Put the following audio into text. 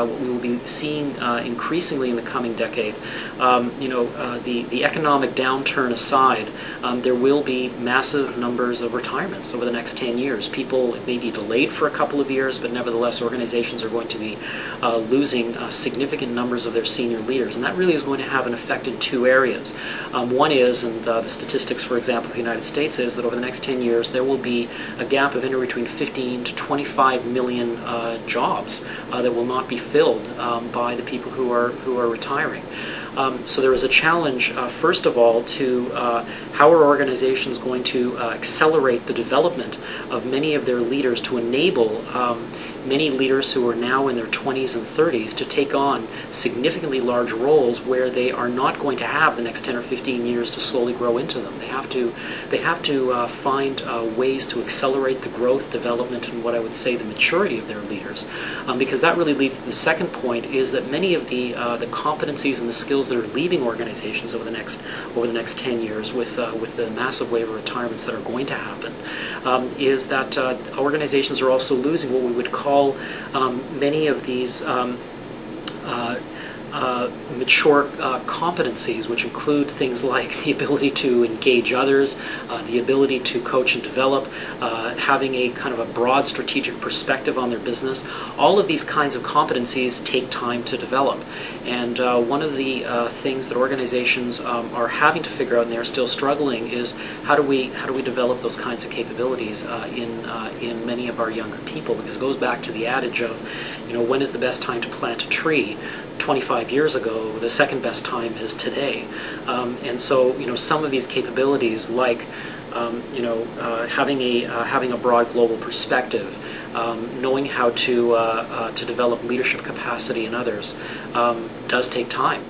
what we will be seeing increasingly in the coming decade. The economic downturn aside, there will be massive numbers of retirements over the next 10 years. People may be delayed for a couple of years, but nevertheless organizations are going to be losing significant numbers of their senior leaders, and that really is going to have an effect in two areas. One is, and the statistics, for example, of the United States is that over the next 10 years there will be a gap of anywhere between 15 to 25 million jobs that will not be filled by the people who are retiring. So there is a challenge, first of all, to how are organizations going to accelerate the development of many of their leaders to enable many leaders who are now in their 20s and 30s to take on significantly large roles where they are not going to have the next 10 or 15 years to slowly grow into them. They have to find ways to accelerate the growth, development, and what I would say the maturity of their leaders, because that really leads to the second point, is that many of the competencies and the skills that are leaving organizations over the next 10 years with the massive wave of retirements that are going to happen, is that organizations are also losing what we would call many of these mature competencies, which include things like the ability to engage others, the ability to coach and develop, having a kind of a broad strategic perspective on their business. All of these kinds of competencies take time to develop, and one of the things that organizations are having to figure out, and they're still struggling, is how do we develop those kinds of capabilities in many of our younger people, because it goes back to the adage of, when is the best time to plant a tree? 25 years ago, the second best time is today. And so, some of these capabilities, like having a broad global perspective, knowing how to develop leadership capacity in others, does take time.